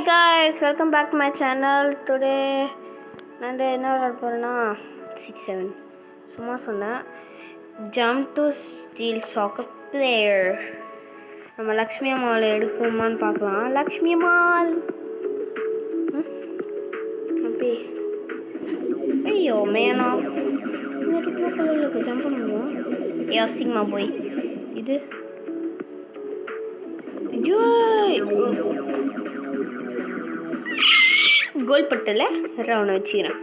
guys, welcome back to my channel. Today நான் என்ன விளையாட போறேன்னா 6-7 சும்மா சொன்னேன். Jump to steal soccer player. நம்ம லக்ஷ்மி அம்மாவை எடுக்குமான்னு பார்க்கலாம். லக்ஷ்மி அம்மாள் அப்படி ஐயோ மேனா ஒரு ப்ளூ கலருக்கு ஜம்ப் பண்ண முடியும். ஏ சிக்மா போய் இது கோல் பட்டல ரவுண்ட் வச்சுக்கிறேன்.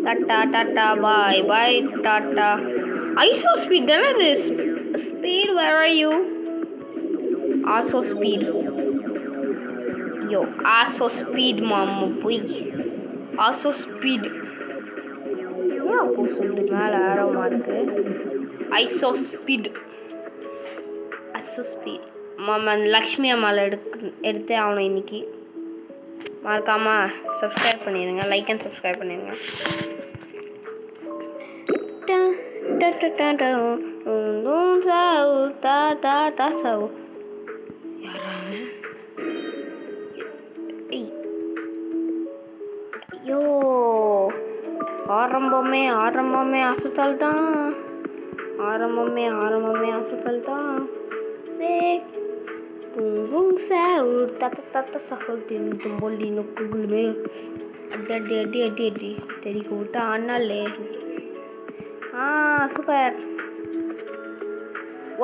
டாட்டா டாட்டா பாய் பாய் டாட்டா. ஐசோ ஸ்பீட் தானே இது. Speed where are you? IShowSpeed. Yo IShowSpeed மாமா போய் ஆசோ ஸ்பீட் அப்போ சொல்லிட்டு மேலே ஆரமாக இருக்கு. ஐசோ ஸ்பீட் ஐசோ ஸ்பீட் மாமா லக்ஷ்மி அம்மாவில் எடுத்தே ஆகணும் இன்னைக்கு. மறக்காமல் சப்ஸ்கிரைப் பண்ணிடுங்க, லைக் அண்ட் சப்ஸ்கிரைப் பண்ணிடுங்க. ஐயோ ஆரம்பமே ஆரம்பமே அசுத்தல் தான். ஆரம்பமே ஆரம்பமே அசுத்தல் தான். சே Bung sahur tata sahur din tumboli no kugul me adi teri ko uta annale super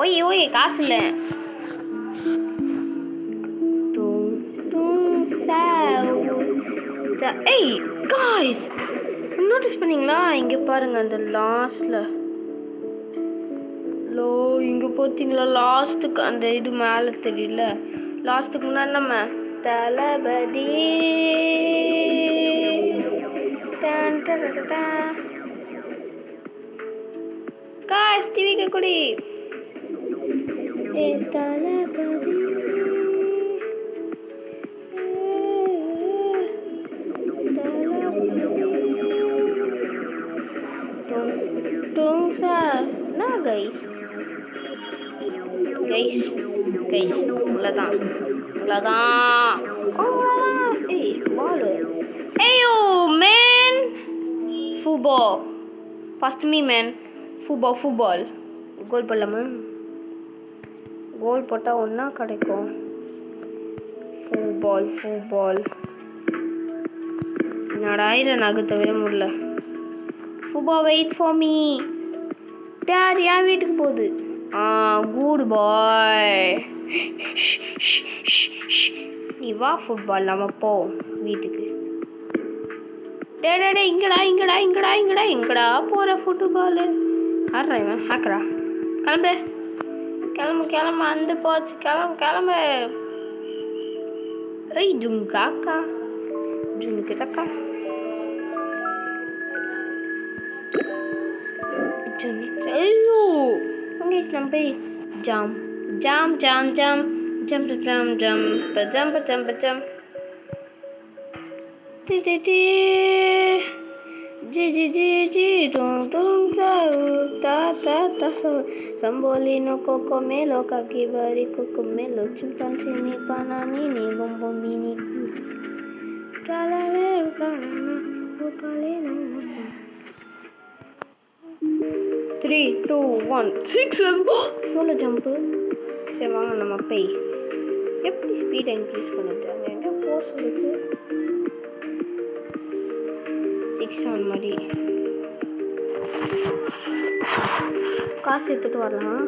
oye காசு இல்ல tung sahur hey guys notice பண்ணீங்களா? இங்க பாருங்க அந்த லாஸ்ட்ல இங்கே பார்த்தீங்களா லாஸ்ட்டுக்கு அந்த இது மேலே தெரியல. லாஸ்ட்டுக்கு முன்னாடி நம்ம தளபதி காய்ஸ் டிவிக்கு குடி ஏ தளபதி கைஸ் இவ்வளோதான் ஏய் பால் ஐயோ man football first me man football goal போடலாமா? கோல் போட்டால் ஒன்றா கிடைக்கும். ஃபுட்பால் என்னடா இதை நகர்த்த விட முடியல. Football wait for me. Dad என் வீட்டுக்கு போகுது. Good boy. நீ வா ஃபுட்பால் நம்ம போ வீட்டுக்கு. டே இங்கடா போகிற ஃபுட்பால் ஆடுறா இவன் ஹாக்கரா. கிளம்பு அந்த போச்சு கிளம்பு. ஐய் ஜுங்காக்கா ஜுங்கிட்டக்கா ஐயோ நம்ம போய் jump Sambolino cocomelo kakibari cocomelo chimpanzini banani ni bombomini tralalero tralala vocalino 3 2 1 6 எவ்வளோ ஜம்ப்பு. சரி வாங்க நம்ம போய் எப்படி ஸ்பீடை இன்க்ரீஸ் பண்ணுறது? அங்கே எங்கே போஸ் இருக்கு 6-7 மாதிரி காசு எடுத்துகிட்டு வரலாம்.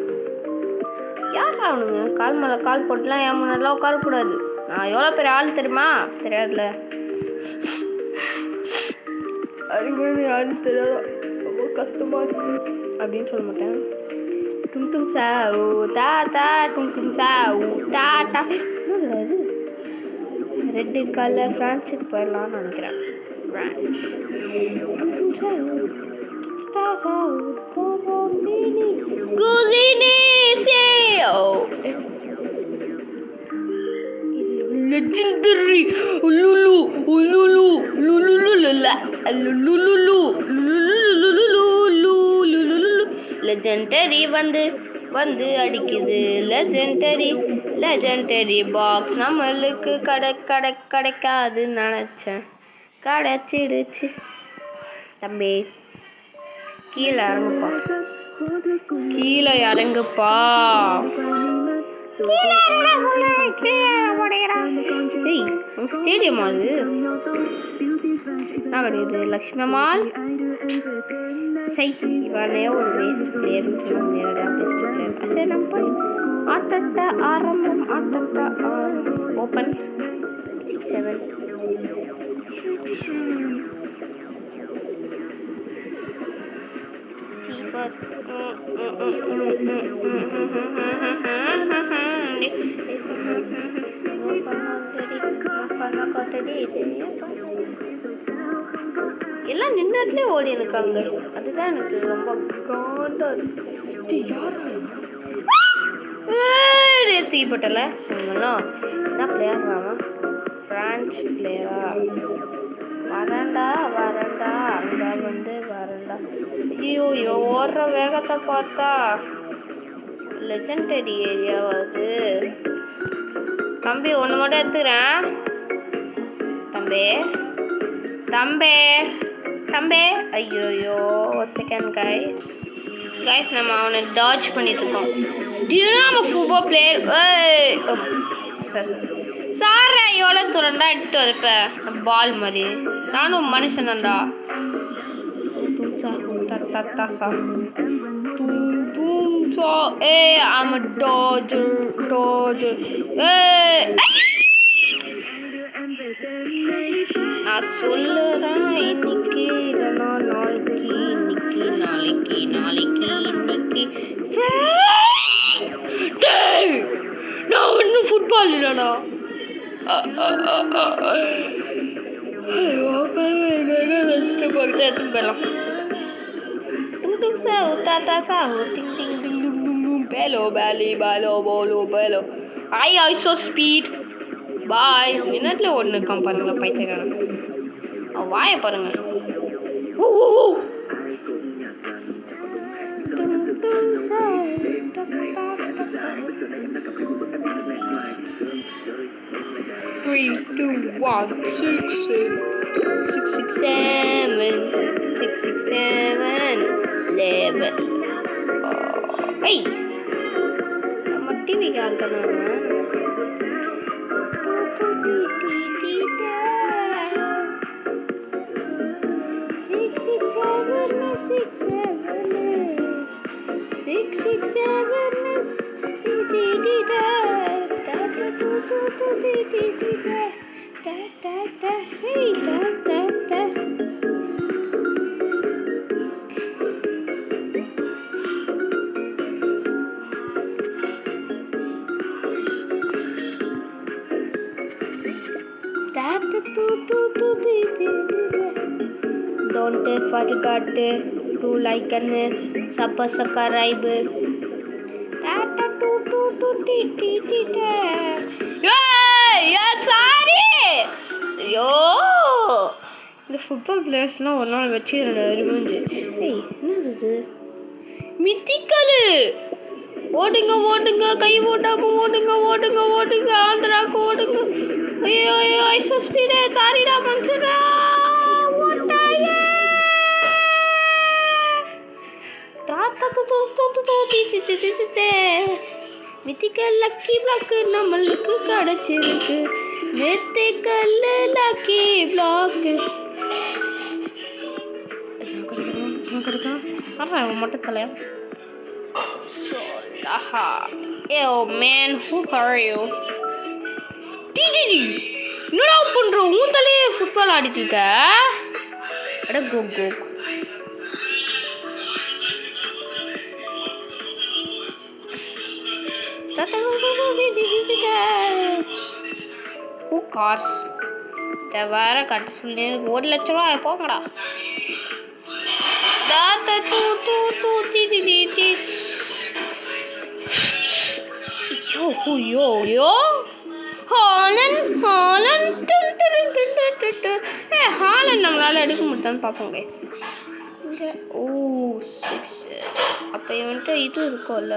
யார் அவனுங்க கால் மேலே கால் போட்டுலாம் என் முன்னாடிலாம் உட்காரக்கூடாது. நான் எவ்வளோ பெரிய ஆள் தெரியுமா? தெரியாதுல அதுக்கு யாரும் தெரியாது. ரொம்ப கஷ்டமாக இருக்கு அப்படின்னு சொல்ல மாட்டேன். டும் சாவு தாத்தா டும் சாவு தாத்தா. இது ரெட்டு கலர் ஃப்ரான்ஸுக்கு போயிடலான்னு நினைக்கிறேன். legendary legendary வந்து அடிக்குது. legendary லெஜெண்டரி பாக்ஸ் நம்மளுக்கு கிடைக்காதுன்னு நினச்சேன், கிடைச்சிடுச்சு. தம்பி கீழே இறங்குப்பா, கீழே இறங்குப்பா. ஸ்டேடியம் அது என்ன கிடையாது. லக்ஷ்மி அம்மாள் இவனே ஒரு வேஸ்ட் பிளேயர்னு சொல்ல நேரடியாக பெஸ்ட் பிளேயர். சரி நம்ம போய் ஆட்டத்தை ஆரம்பம். ஓப்பன் 6-7 எல்லாம் நின்றுட்டுலேயே ஓடி இருக்காங்க. அதுதான் எனக்கு ரொம்ப காண்டா இருக்கு. தீப்பட்டல இவங்கெல்லாம் என்ன பிளேயர் ஆவான்? பிரான்ச் பிளேயரா? வரண்டா அங்கே வந்து வரண்டா. ஐயோ இவன் ஓடுற வேகத்தை பார்த்தா லெஜெண்டரி ஏரியாவாது. தம்பி ஒன்று மட்டும் எடுத்துக்கிறேன். தம்பி ஐயோ ஒரு செகண்ட் கைஸ் நம்ம அவனை டாட்ஜ் பண்ணிட்டு இருக்கோம். Football player. சார் எவ்வளோ தூரண்டா இட்டு இருப்பேன் பால் மாதிரி. நானும் மனுஷன் தான்டா. I'm a dodger. நான் சொல்லுறேன் இன்னைக்கு இல்லைனா நாளைக்கு. நான் ஒன்றும் ஃபுட்பால் இல்லைடா. போயிடலாம். I so speed. Bye. மினிட்ல ஒன்று இருக்கான் பாருங்க பைத்தியக்காரன். வாயை பாருங்க. Three, two, one, 6, 7, 11. Hey, நம்ம டிவி காட்டணும். 6, 7. Don't forget to like and subscribe. ஐயோ இந்த ஃபுட்பால் பிளேயர்ஸ்லாம் ஒரு நாள் வச்சு அறிவுஞ்சு. என்னது மித்திக்கல்? ஓடுங்க கை ஓட்டாம ஓடுங்க ஆந்திராக்கு ஓடுங்க. ஐயோ ஐசோ ஸ்பீடு தாரிடா மனுஷரா. மித்திக்கல் லக்கி பிளாக் நம்மளுக்கு கிடைச்சிருக்கு. மித்திக்கல் லக்கி பிளாக் மட்டும் தலையா. Yo man, who are you? என்னடா பண்ற? உன் தலையே ஃபுட்பால் ஆடிட்டு இருக்க. அட கோ Who cars? வேற கட்ட சொல்லி 1 லட்சம் ரூபாய் போங்கடா. யோ ஹாலண்ட் நம்மளால எடுக்க முடியான்னு பார்ப்போங்க. இங்கே 6. அப்போ வந்துட்டு இது இருக்கும்ல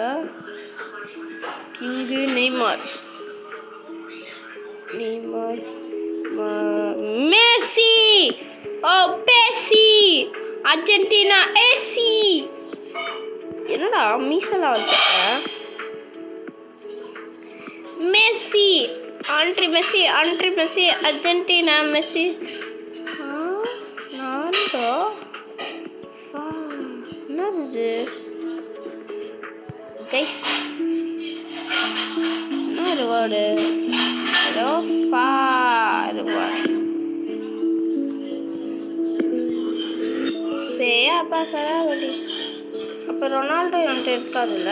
king Neymar. Neymar, Messi. Oh, Messi. Argentina AC. என்னடா மீசலாம் வச்சிருக்க? மெஸ்ஸி, ஆண்ட்ரி மெஸ்ஸி, அர்ஜென்டினா மெஸ்ஸி. நான்டோ என்னது கைஸ்? என்ன வேர்டு? ஏதோ சேயாப்பா சராவடி. அப்போ ரொனால்டோ என்கிட்ட இருக்காதுல்ல?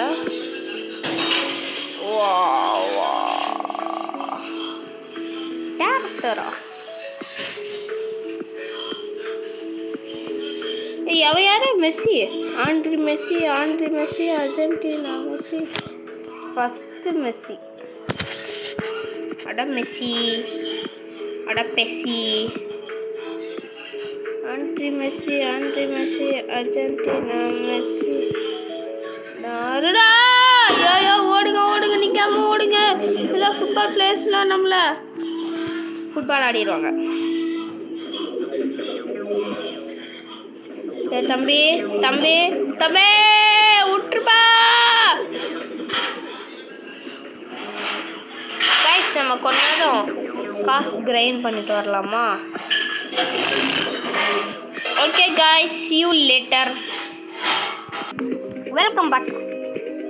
கேரக்டரா? அவன் யாரு? மெஸ்ஸி, ஆண்ட்ரி Messi, Argentina Messi. First Messi. அட மெஸ்ஸி, அட பெஸ்ஸி. ஆண்ட்ரி மெஸ்ஸி, அர்ஜென்டினா மெஸ்ஸி. நாருடா! ஐயோ, ஓடுங்க, நிற்காம ஓடுங்க. இல்லை ஃபுட்பால் பிளேயர்ஸ்லாம் நம்மள ஃபுட்பால் ஆடிடுவாங்க. தம்பி விட்டுருப்பா. கைஸ், நம்ம கொஞ்ச நேரம் காசு கிரைண்ட் பண்ணிட்டு வரலாமா? Okay guys, see you later. Welcome back.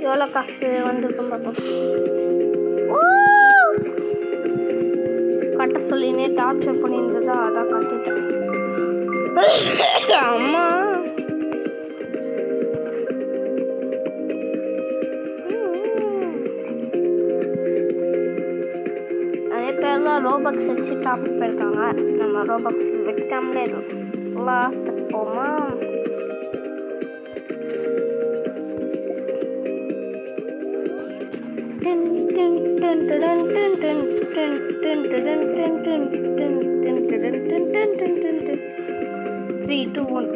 எவ்வளோ காசு வந்திருக்கும் பார்ப்போம். கட்ட சொல்லினே டார்ச்சர் பண்ணியிருந்ததா, அதான் கட்டிட்டேன். அம்மா நிறைய பேர்லாம் ரோபக்ஸ் வச்சு டாப் போயிருக்காங்க. நம்ம ரோபக்ஸ் வைக்காமலே லாஸ்ட்டுக்கு போமா? Three, two, one.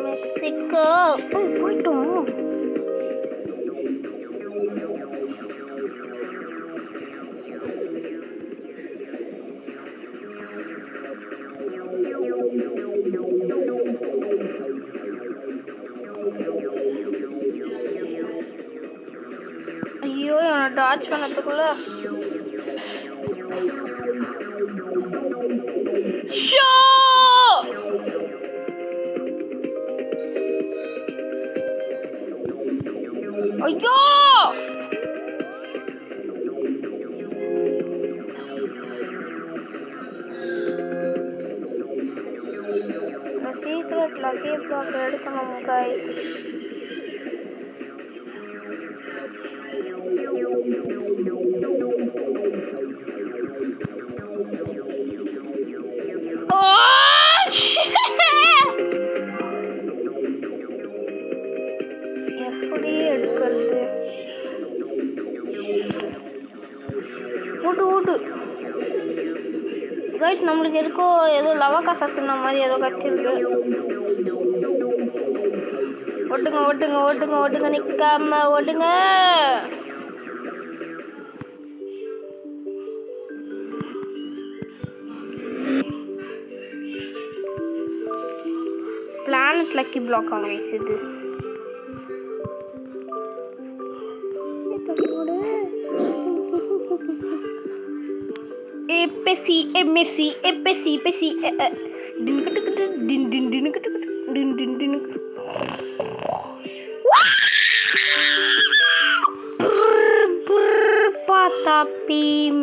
மெக்சிகோ போயிட்டோம். ஐயோ, என்னோட டாச் பண்ணதுக்குள்ள ஐயோ சீக்ரெட் லக்கி பிளாக் எடுக்கணும் கைஸ். எப்படி எடுக்கிறது? ஓட்டு கைஸ், நம்மளுக்கு இருக்கோ ஏதோ லவாக்கா சாப்பிட்ற மாதிரி ஏதோ கச்சிருக்கு. ஓட்டுங்க நிற்காம ஓட்டுங்க. பிளானட் லக்கி பிளாக் ஆகும் கைஸ் இது. Messi. Patapim.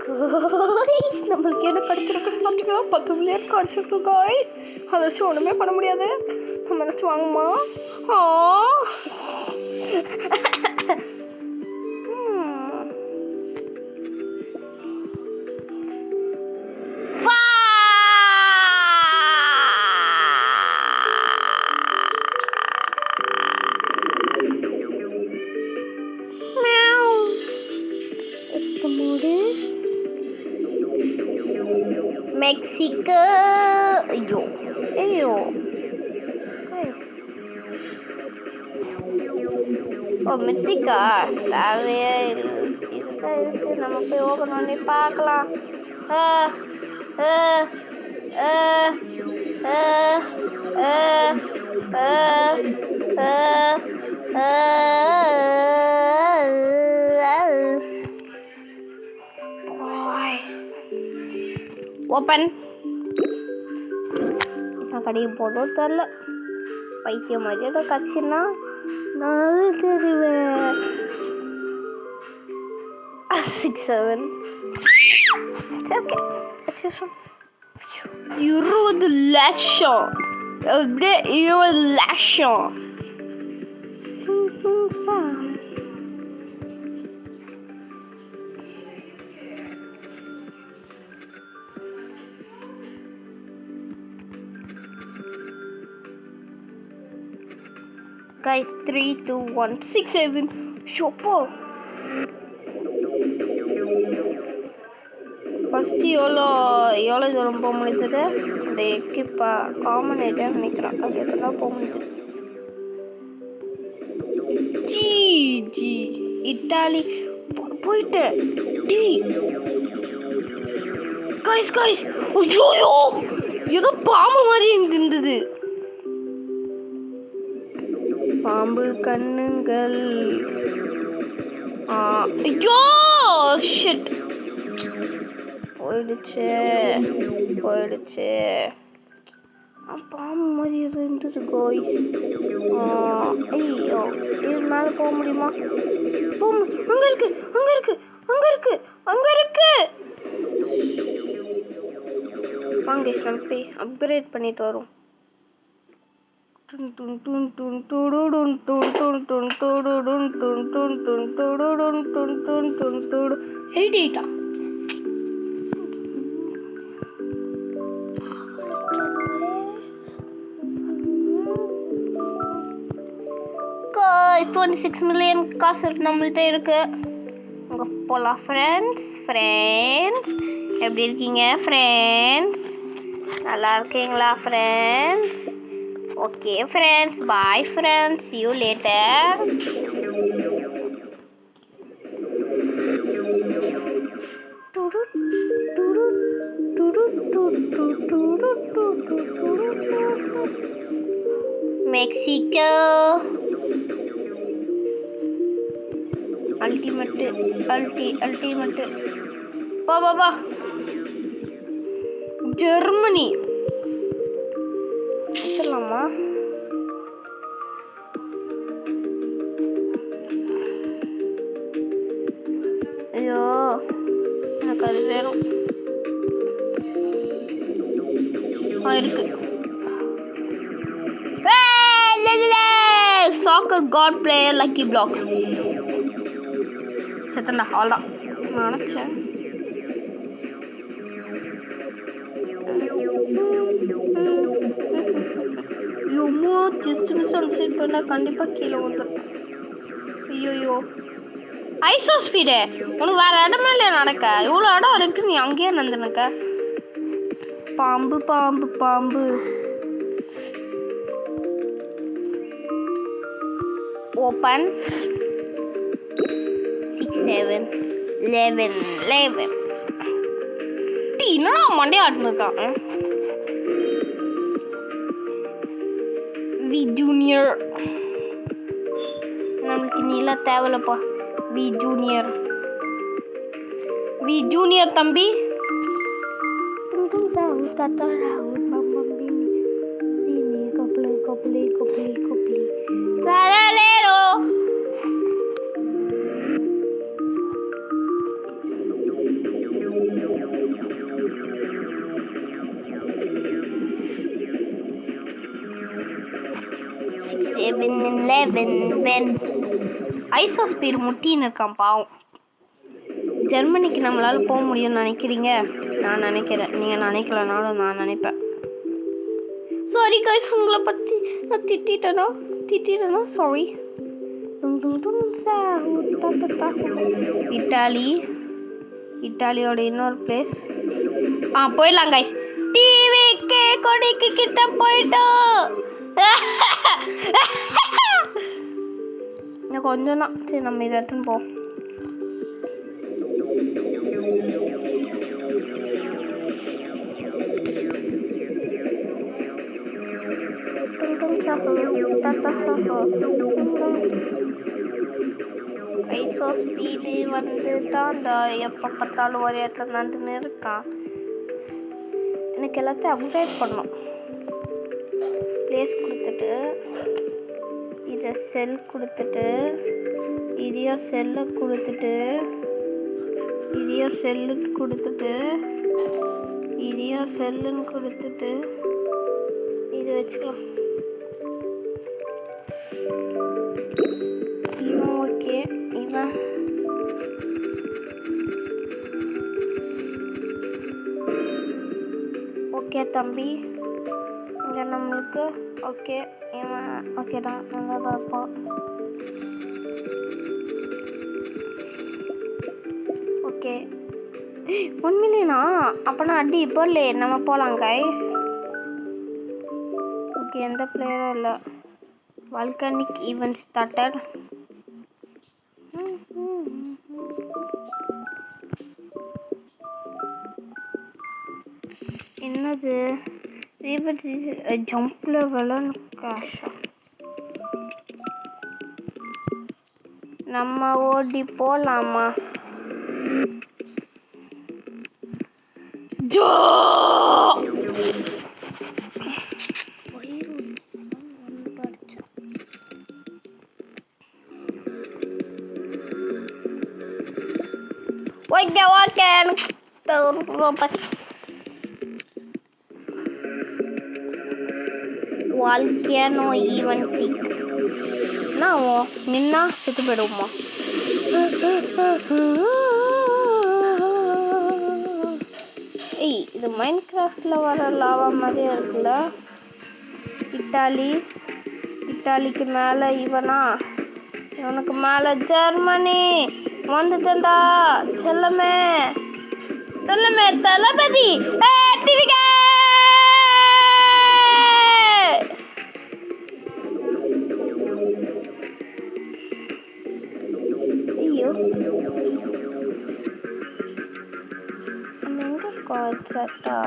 Guys, நம்மளுக்கு என்ன கிடைச்சிருக்குன்னு பார்த்தீங்கன்னா 10 மில்லியன் கிடைச்சிருக்கு guys. அதை வச்சு ஒன்றுமே பண்ண முடியாது. நம்ம நினச்சி வாங்குமா? மெக்சிகோ. ஐயோ ஐயோ ஓ மித்திக்கா தேவையே இருக்கு. நம்ம போய் ஓப்பன் பண்ணி பார்க்கலாம். ஓப்பன். நான் கடைக்கு போதும் தெரில. பைத்தியம் மாதிரி ஏதோ கட்சின்னா நான் தெரிவேன். 6 7 ஓகே 20 லட்சம். அப்படியே 20 லட்சம். Guys, 3 2 1 6 7 ஷோப்போ. ஃபஸ்ட்டு எவ்வளோ தூரம் போக முடியுது? இந்த எக்கிப்பா காமன் ஐட்டம் நினைக்கிறேன். அது எதெல்லாம் போக முடியுது? ஜி இட்டாலி போயிட்டு டி கைஸ் ஐயோ ஏதோ பாம்பு மாதிரி இருந்தது. பாம்பு கண்ணுங்கள். ஐயோ ஷிட் போயிடுச்சு. பாம்பு மாதிரி இருந்தது காய்ஸ். ஐயோ இது மேலே போக முடியுமா? அங்கே இருக்கு. வாங்க நம்ம போய் அப்கிரேட் பண்ணிட்டு வரோம். எயிட்டா $26 million காசு நம்மள்கிட்ட இருக்கு. அங்கே போகலாம். ஃப்ரெண்ட்ஸ் எப்படி இருக்கீங்க ஃப்ரெண்ட்ஸ்? நல்லா இருக்கீங்களா friends? Okay friends, bye friends, see you later. Mexico ultimate பா ஜெர்மனி வச்சிடலாமா? ஐயோ எனக்கு அது வேணும். இருக்கு. Soccer god player lucky block. செத்தண்டா அவ்வளோதான் நினச்சேன். ஐயோமோ ஜஸ்ட் மிஸ் செட் பண்ணால் கண்டிப்பாக கீழே வந்துடும். ஐயோ ஐசோ ஸ்பீடு உனக்கு வேறு இடமே இல்லையா நடக்க? இவ்வளோ இடம் இருக்கு, நீ அங்கேயே நடந்துனக்க. பாம்பு ஓப்பன். 6 7 11 என்னடா மண்டே ஆட்டுனுருக்கான். வி ஜூனியர் நம்மளுக்கு நீலாம் தேவையில்லப்பா. வி ஜூனியர் தம்பி. ஐசோ ஸ்பீடு முட்டின்னு இருக்கான் பாவம். ஜெர்மனிக்கு நம்மளால் போக முடியும்னு நினைக்கிறீங்க? நான் நினைக்கிறேன். நீங்கள் நினைக்கலனாலும் நான் நினைப்பேன். சாரி கைஸ், உங்களை பற்றி நான் திட்டிட்டேனா சாரி. இட்டாலி இட்டாலியோட இன்னொரு பிளேஸ். போயிடலாம் கைஸ். டிவிக்கு கொடிக்கு கிட்ட போயிட்டோம். இன்னும் கொஞ்சம் தான். சரி நம்ம இதை எடுத்துன்னு போவோம். ஐசோ ஸ்பீடு வந்து தாண்டா எப்போ பார்த்தாலும் ஒரு இடத்துல நடந்துன்னு இருக்கான். எனக்கு எல்லாத்தையும் அப்டேட் பண்ணணும். பிளேஸ் கொடுத்துட்டு இதை செல் கொடுத்துட்டு இதையும் செல்லை கொடுத்துட்டு இதையும் செல்லுன்னு கொடுத்துட்டு இதையும் செல்லுன்னு கொடுத்துட்டு இது வச்சுக்கலாம். இவன் ஓகே. இவன் ஓகே தம்பி. இங்கே நம்மளுக்கு ஓகே. இவன் ஓகே தான். நல்லா தான் இருப்பான். Okay 1 millionaire? அப்போனா அடி போடலே. நம்ம போகலாம் கைஸ். ஓகே எந்த பிளேயரும் இல்லை. Volcanic event starter. என்னது ஜம்ப் லெவல் காஷா. நம்ம ஓடி போலாமா? Okay volcano event peak. நான் நின்னா செத்து போயிடுவோமா? இது மைன்கிராஃப்டில் வர லாவா மாதிரியே இருக்குல்ல. இட்டாலிக்கு மேலே இவனா, இவனுக்கு மேலே ஜெர்மனி. வந்துட்டா செல்லமே தளபதி. ஐயோ எங்க கான்செப்டா?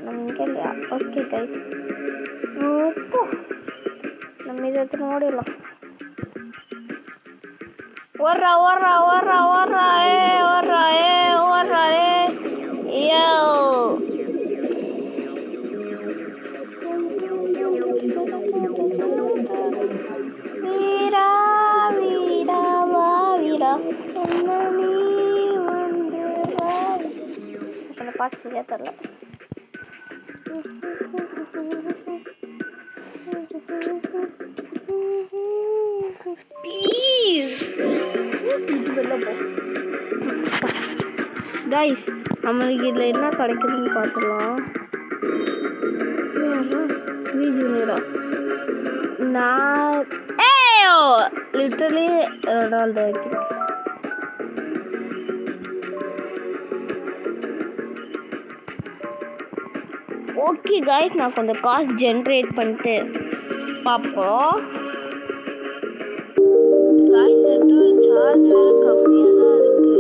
நம்ம இங்கே இல்லையா? ஓகே கைஸ் நம்ம இதை எடுத்துன்னு ஓடிடலாம். ஓடுறா ஐயோ வீரா வீரா வா வீரா நீ வந்து அந்த பாட்டு சரியா தரல. கைஸ் நம்மளுக்கு இதில் என்ன கிடைக்குதுன்னு பார்த்துக்கலாம். ஜூனியரா நான் லிட்டரலி ரொனால்டோ வைக்கிறேன். ஓகே கைஸ் நான் கொஞ்சம் காசு ஜென்ரேட் பண்ணிட்டு பார்ப்போம். கைஸ் சார்ஜ் வேறு கம்மியாக தான் இருக்குது.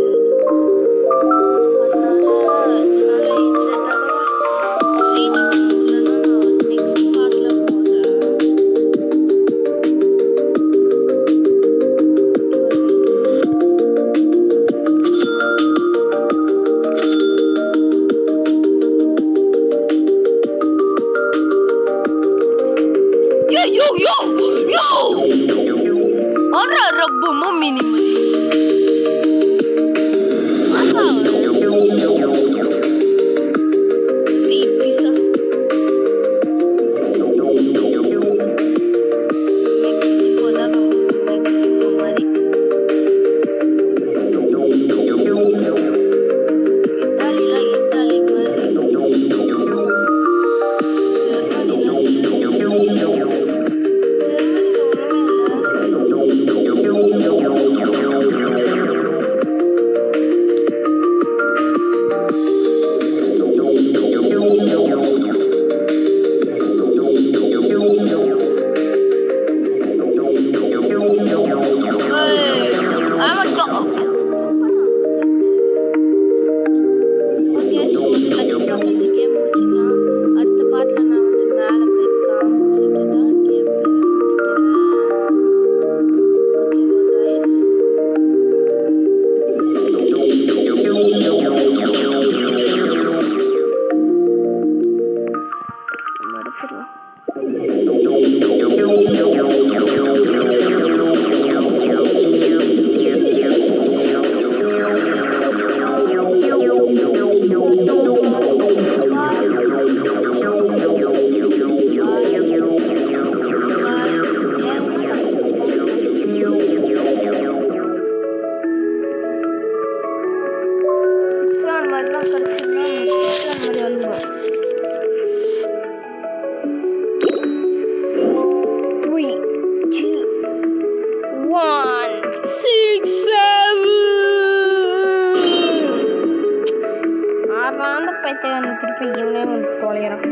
போகலாம். அந்த பைத்தியக்காரன் திருப்பி இவனே வந்து தொலைகிறான்.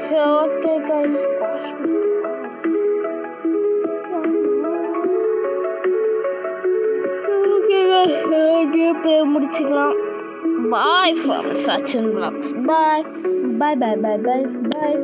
ஸோ ஓகே கைஸ், கேம் முடிச்சுக்கலாம். Bye from Sachin vlogs. Bye bye bye bye bye bye.